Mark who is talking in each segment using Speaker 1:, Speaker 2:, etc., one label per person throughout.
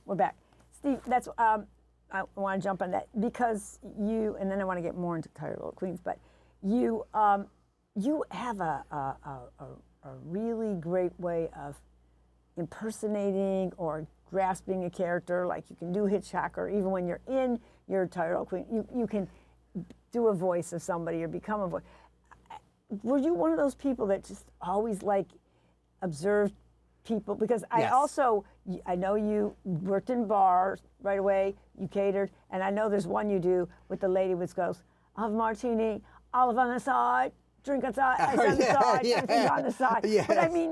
Speaker 1: we're back. Steve, that's I want to jump on that because you, and then I want to get more into Tired Little Queens, but you you have a really great way of impersonating or grasping a character, like you can do Hitchcock, even when you're in your Tired Old Queen, you can do a voice of somebody or become a voice. Were you one of those people that just always like observed people? Because
Speaker 2: Yes.
Speaker 1: I know you worked in bars right away, you catered, and I know there's one you do with the lady which goes, I'll have a martini, olive on the side, drink on the side, ice on the side, everything's on the side.
Speaker 2: Yes.
Speaker 1: But I mean,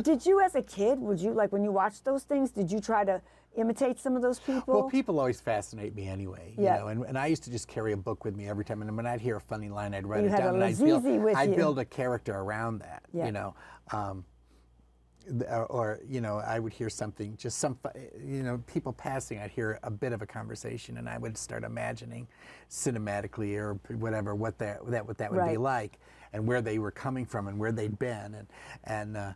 Speaker 1: did you as a kid, would you, like when you watched those things, did you try to imitate some of those people?
Speaker 2: Well, people always fascinate me anyway,
Speaker 1: Yeah.
Speaker 2: you know, and I used to just carry a book with me every time, and when I'd hear a funny line, I'd write
Speaker 1: You
Speaker 2: it
Speaker 1: had
Speaker 2: down,
Speaker 1: a
Speaker 2: and
Speaker 1: Lazizi with
Speaker 2: I'd
Speaker 1: you.
Speaker 2: build a character around that,
Speaker 1: Yeah.
Speaker 2: you know. Or, you know, I would hear something, just some, you know, people passing, I'd hear a bit of a conversation, and I would start imagining cinematically or whatever what that would be
Speaker 1: Right.
Speaker 2: like, and where they were coming from and where they'd been, and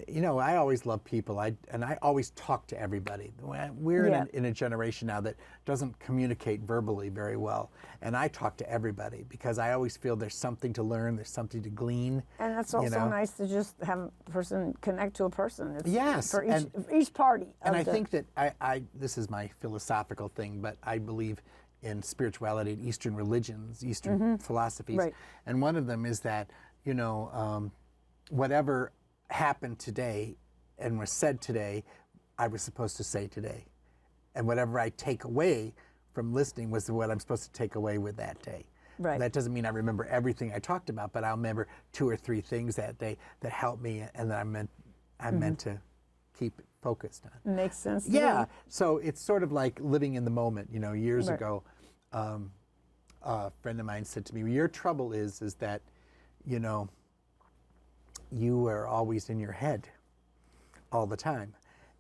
Speaker 2: you know, I always love people. I always talk to everybody. We're
Speaker 1: Yeah.
Speaker 2: in a generation now that doesn't communicate verbally very well, and I talk to everybody because I always feel there's something to learn, there's something to glean.
Speaker 1: And that's
Speaker 2: you
Speaker 1: also
Speaker 2: know?
Speaker 1: nice to just have a person connect to a person. It's
Speaker 2: Yes,
Speaker 1: for
Speaker 2: and-
Speaker 1: each party.
Speaker 2: And I think that this is my philosophical thing, but I believe in spirituality and Eastern religions, Eastern philosophies.
Speaker 1: Right.
Speaker 2: And one of them is that, you know, whatever happened today and was said today, I was supposed to say today. And whatever I take away from listening was what I'm supposed to take away with that day.
Speaker 1: Right.
Speaker 2: That doesn't mean I remember everything I talked about, but I'll remember 2 or 3 things that day that helped me and that I'm meant to keep focused on.
Speaker 1: Makes sense. to
Speaker 2: Yeah,
Speaker 1: me.
Speaker 2: so it's sort of like living in the moment. You know, years
Speaker 1: Right.
Speaker 2: ago, a friend of mine said to me, your trouble is that, you know, you are always in your head all the time,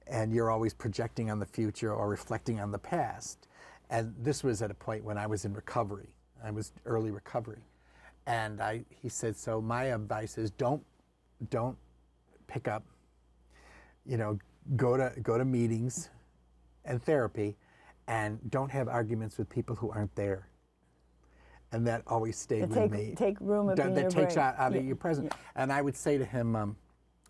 Speaker 2: and you're always projecting on the future or reflecting on the past. And this was at a point when I was in recovery. I was early recovery. And he said, so my advice is don't pick up, you know, go to meetings and therapy, and don't have arguments with people who aren't there. And that always stayed with me.
Speaker 1: Take room up in
Speaker 2: That
Speaker 1: your
Speaker 2: takes
Speaker 1: brain.
Speaker 2: out of your present. And I would say to him,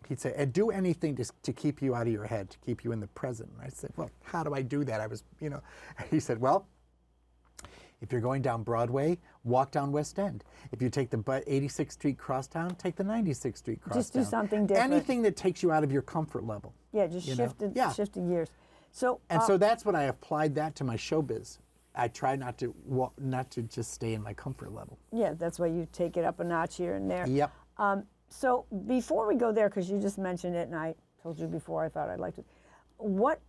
Speaker 2: he'd say, and do anything to keep you out of your head, to keep you in the present. And I said, well, how do I do that? I was, you know, he said, well, if you're going down Broadway, walk down West End. If you take the 86th Street crosstown, take the 96th Street crosstown.
Speaker 1: Just do something different.
Speaker 2: Anything that takes you out of your comfort level.
Speaker 1: Yeah, just
Speaker 2: you know?
Speaker 1: shifted gears. So
Speaker 2: And so that's what I applied that to my showbiz. I try not to just stay in my comfort level.
Speaker 1: yeah, that's why you take it up a notch here and there.
Speaker 2: Yep.
Speaker 1: So before we go there, because you just mentioned it, and I told you before I thought I'd like to, what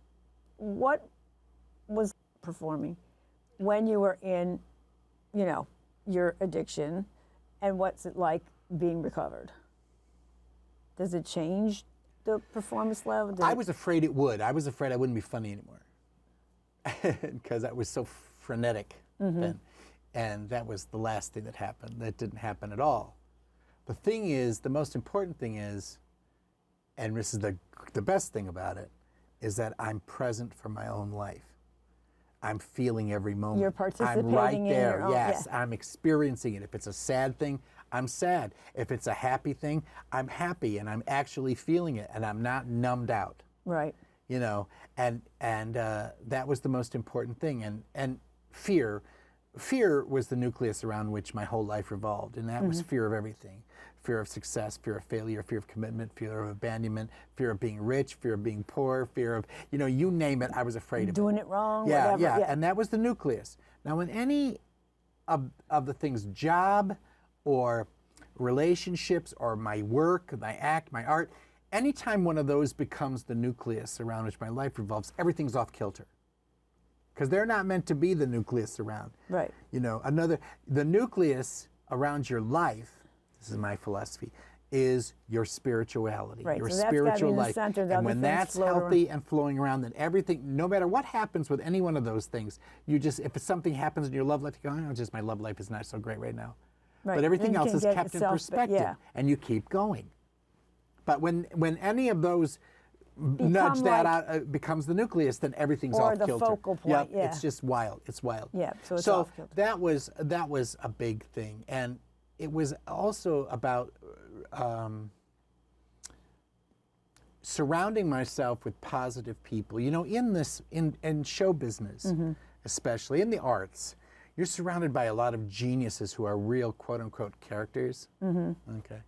Speaker 1: was performing when you were in, you know, your addiction, and what's it like being recovered? Does it change the performance level?
Speaker 2: I was afraid it would. I was afraid I wouldn't be funny anymore because I was so frenetic then. And that was the last thing that happened. That didn't happen at all. The thing is, the most important thing is, and this is the best thing about it, is that I'm present for my own life. I'm feeling every moment.
Speaker 1: You're participating
Speaker 2: I'm right
Speaker 1: in
Speaker 2: there.
Speaker 1: your own-
Speaker 2: Yes,
Speaker 1: yeah.
Speaker 2: I'm experiencing it. If it's a sad thing, I'm sad. If it's a happy thing, I'm happy, and I'm actually feeling it, and I'm not numbed out.
Speaker 1: Right.
Speaker 2: You know, and that was the most important thing. And fear was the nucleus around which my whole life revolved, and that was fear of everything. Fear of success, fear of failure, fear of commitment, fear of abandonment, fear of being rich, fear of being poor, fear of, you know, you name it, I was afraid of it.
Speaker 1: Doing it wrong,
Speaker 2: Yeah,
Speaker 1: whatever.
Speaker 2: yeah, and that was the nucleus. Now, when any of the things, job or relationships or my work, my act, my art, anytime one of those becomes the nucleus around which my life revolves, everything's off kilter. Because they're not meant to be the nucleus around.
Speaker 1: Right.
Speaker 2: You know, the nucleus around your life, this is my philosophy, is your spirituality,
Speaker 1: Right,
Speaker 2: your
Speaker 1: so that's gotta be
Speaker 2: spiritual
Speaker 1: in the
Speaker 2: life.
Speaker 1: center, the
Speaker 2: And
Speaker 1: other
Speaker 2: when
Speaker 1: things
Speaker 2: that's
Speaker 1: float around.
Speaker 2: healthy and flowing around, then everything, no matter what happens with any one of those things, if something happens in your love life, you go, oh, just my love life is not so great right now.
Speaker 1: Right.
Speaker 2: But everything
Speaker 1: Then you
Speaker 2: else
Speaker 1: can
Speaker 2: is
Speaker 1: get
Speaker 2: kept in
Speaker 1: yourself-
Speaker 2: perspective,
Speaker 1: yeah.
Speaker 2: and you keep going. But when any of those nudge that
Speaker 1: like-
Speaker 2: out, becomes the nucleus, then everything's
Speaker 1: Or
Speaker 2: off
Speaker 1: the
Speaker 2: kilter.
Speaker 1: focal point,
Speaker 2: Yep,
Speaker 1: yeah.
Speaker 2: it's just wild. It's wild.
Speaker 1: Yeah, so it's
Speaker 2: so
Speaker 1: off kilter.
Speaker 2: that was a big thing, and it was also about surrounding myself with positive people. You know, in show business,
Speaker 1: Mm-hmm.
Speaker 2: especially in the arts, you're surrounded by a lot of geniuses who are real quote unquote characters. Mm-hmm. Okay.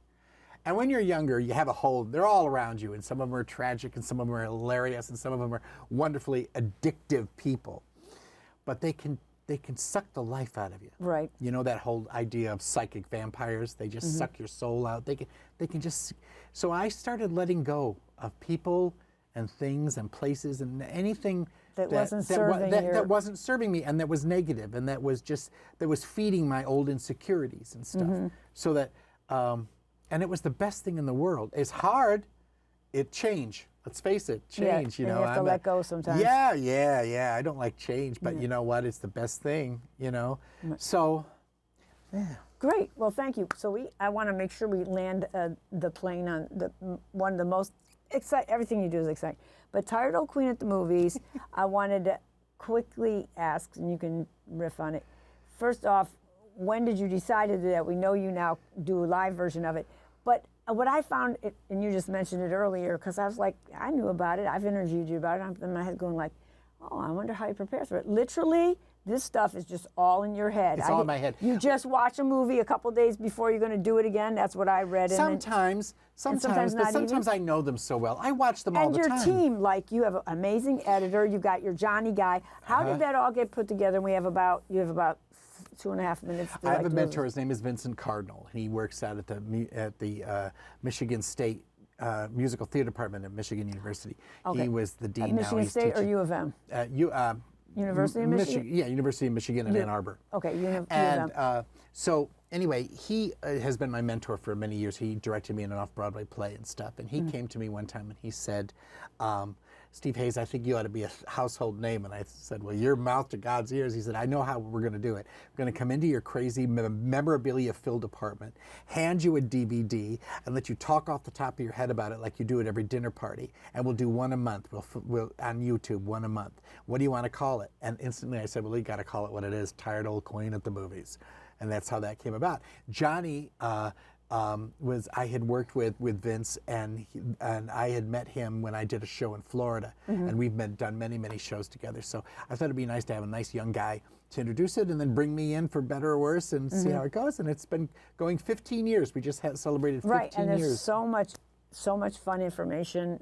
Speaker 2: And when you're younger, you have they're all around you, and some of them are tragic, and some of them are hilarious, and some of them are wonderfully addictive people. But they can suck the life out of you.
Speaker 1: Right.
Speaker 2: You know that whole idea of psychic vampires? They just suck your soul out. They can just. So I started letting go of people and things and places and anything
Speaker 1: That wasn't serving your-
Speaker 2: that wasn't serving me, and that was negative, and that was feeding my old insecurities and stuff. So that. And it was the best thing in the world. It's hard. It change. Let's face it, change.
Speaker 1: Yeah,
Speaker 2: you
Speaker 1: and
Speaker 2: know,
Speaker 1: you have to let go sometimes.
Speaker 2: Yeah. I don't like change, but you know what? It's the best thing. You know, so yeah.
Speaker 1: Great. Well, thank you. So I want to make sure we land the plane on one of the most exciting. Everything you do is exciting. But Tired Old Queen at the Movies, I wanted to quickly ask, and you can riff on it. First off, when did you decide to do that? We know you now do a live version of it. But what I found, and you just mentioned it earlier, because I was like, I knew about it. I've interviewed you about it. I'm in my head going like, oh, I wonder how you prepare for it. Literally, this stuff is just all in your head.
Speaker 2: It's all in my head.
Speaker 1: You just watch a movie a couple days before you're going to do it again. That's what I read.
Speaker 2: Sometimes,
Speaker 1: sometimes
Speaker 2: but
Speaker 1: not
Speaker 2: sometimes I know them so well. I watch them all
Speaker 1: and
Speaker 2: the
Speaker 1: your
Speaker 2: time.
Speaker 1: team, like you have an amazing editor. You got your Johnny guy. How did that all get put together? And you have about 2.5 minutes.
Speaker 2: I have a mentor. His name is Vincent Cardinal. He works out at the Michigan State Musical Theater Department at Michigan University.
Speaker 1: Okay.
Speaker 2: He was the dean.
Speaker 1: At
Speaker 2: now
Speaker 1: Michigan
Speaker 2: he's
Speaker 1: State or
Speaker 2: teaching.
Speaker 1: U of M? University of Michigan?
Speaker 2: Yeah, University of Michigan in Ann Arbor.
Speaker 1: Okay, U of
Speaker 2: And
Speaker 1: M.
Speaker 2: so anyway, he has been my mentor for many years. He directed me in an off-Broadway play and stuff. And he came to me one time and he said, Steve Hayes, I think you ought to be a household name. And I said, well, your mouth to God's ears. He said, I know how we're going to do it. We're going to come into your crazy memorabilia-filled apartment, hand you a DVD, and let you talk off the top of your head about it like you do at every dinner party. And we'll do one a month. We'll on YouTube, one a month. What do you want to call it? And instantly I said, well, you got to call it what it is, Tired Old Queen at the Movies. And that's how that came about. Johnny I had worked with Vince, and I had met him when I did a show in Florida, and we've done many shows together. So I thought it'd be nice to have a nice young guy to introduce it, and then bring me in for better or worse, and see how it goes. And it's been going 15 years. We just celebrated 15
Speaker 1: right, and there's
Speaker 2: years.
Speaker 1: so much fun information,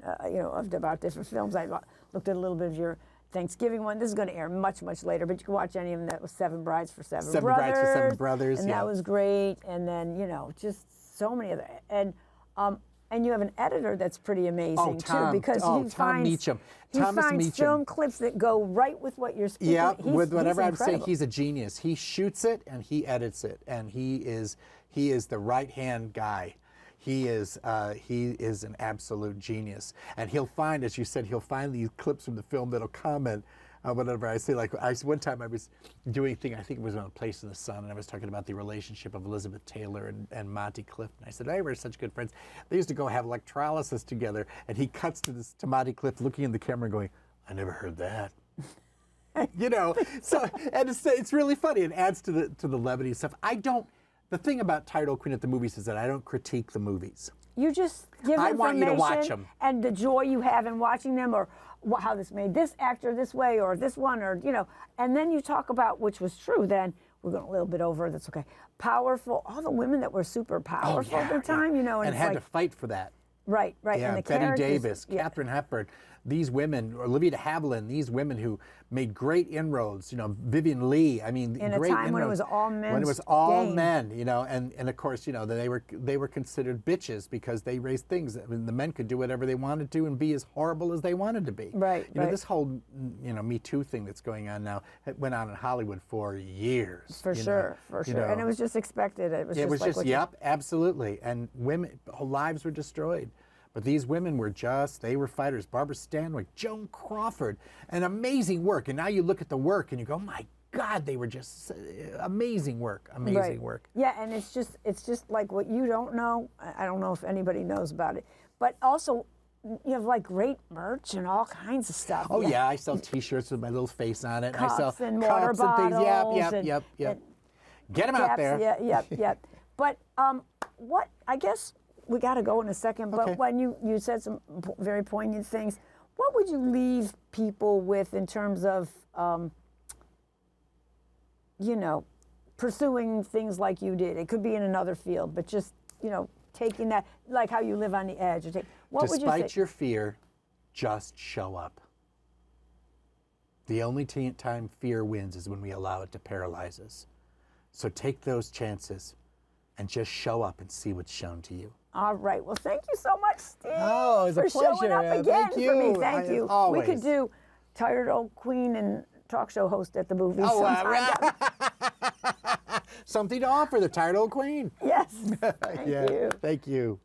Speaker 1: about different films. I looked at a little bit of your Thanksgiving one. This is going to air much later, but you can watch any of them. That was Seven Brides for Seven Brothers.
Speaker 2: Brides for Seven Brothers,
Speaker 1: and
Speaker 2: yeah.
Speaker 1: that was great. And then just so many other and you have an editor that's pretty amazing
Speaker 2: Tom.
Speaker 1: too, because
Speaker 2: Oh,
Speaker 1: he
Speaker 2: Tom
Speaker 1: finds
Speaker 2: Meacham.
Speaker 1: he
Speaker 2: Thomas
Speaker 1: finds
Speaker 2: Meacham.
Speaker 1: film clips that go right with what you're speaking.
Speaker 2: Yeah, with
Speaker 1: he's
Speaker 2: whatever I'm saying,
Speaker 1: incredible.
Speaker 2: he's a genius. He shoots it and he edits it, and he is the right hand guy. He is an absolute genius, and he'll find, as you said, these clips from the film that'll comment. Whatever I say, one time I was doing a thing, I think it was on A Place in the Sun, and I was talking about the relationship of Elizabeth Taylor and Monty Clift. And I said, hey, we're such good friends. They used to go have electrolysis together, and he cuts to Monty Clift looking in the camera and going, I never heard that. So and it's really funny. It adds to the levity and stuff. The thing about Tired Old Queen at the Movies is that I don't critique the movies.
Speaker 1: You just give
Speaker 2: I
Speaker 1: information
Speaker 2: want you to watch 'em.
Speaker 1: and the joy you have in watching them, or how this made this actor this way, or this one, or and then you talk about, which was true. Then we're going a little bit over. That's okay. Powerful. All the women that were super powerful at the time, and
Speaker 2: and
Speaker 1: it's
Speaker 2: had
Speaker 1: like,
Speaker 2: to fight for that.
Speaker 1: right.
Speaker 2: Yeah,
Speaker 1: And the
Speaker 2: Betty
Speaker 1: characters,
Speaker 2: Davis,
Speaker 1: yeah.
Speaker 2: Katharine Hepburn, these women, Olivia de Havilland, these women who made great inroads. Vivian Leigh. I mean,
Speaker 1: In a
Speaker 2: great
Speaker 1: time when it
Speaker 2: inroads.
Speaker 1: was all men's
Speaker 2: When it was all
Speaker 1: game.
Speaker 2: men, and of course, they were considered bitches because they raised things. I mean, the men could do whatever they wanted to and be as horrible as they wanted to be.
Speaker 1: Right, right.
Speaker 2: This whole Me Too thing that's going on now, it went on in Hollywood for years.
Speaker 1: For sure. And it was just expected. It was
Speaker 2: It
Speaker 1: just
Speaker 2: was
Speaker 1: like
Speaker 2: just,
Speaker 1: what you-
Speaker 2: yep, absolutely. And women, whole lives were destroyed. But these women they were fighters. Barbara Stanwyck, Joan Crawford, an amazing work. And now you look at the work and you go, my God, they were just amazing work, amazing work.
Speaker 1: Yeah, and it's just like what you don't know. I don't know if anybody knows about it, but also you have like great merch and all kinds of stuff.
Speaker 2: Oh yeah, I sell T-shirts with my little face on it. And I sell
Speaker 1: Cups and water
Speaker 2: cups and things.
Speaker 1: bottles
Speaker 2: Yep.
Speaker 1: and
Speaker 2: Get them out
Speaker 1: caps,
Speaker 2: there.
Speaker 1: Yeah, yep. But what, I guess we got to go in a second, but
Speaker 2: Okay.
Speaker 1: when you said some very poignant things, what would you leave people with in terms of, you know, pursuing things like you did? It could be in another field, but just, you know, taking that, like how you live on the edge. Or what would you say?
Speaker 2: Despite your fear, just show up. The only time fear wins is when we allow it to paralyze us. So take those chances and just show up and see what's shown to you.
Speaker 1: All right. Well, thank you so much, Steve.
Speaker 2: Oh, it was a
Speaker 1: for showing
Speaker 2: pleasure.
Speaker 1: up again
Speaker 2: Thank
Speaker 1: for me.
Speaker 2: you.
Speaker 1: Thank you.
Speaker 2: Always.
Speaker 1: We could do Tired Old Queen and talk show host at the movies
Speaker 2: Oh,
Speaker 1: sometime.
Speaker 2: Something to offer the tired old queen.
Speaker 1: Yes. Thank you.
Speaker 2: Thank you.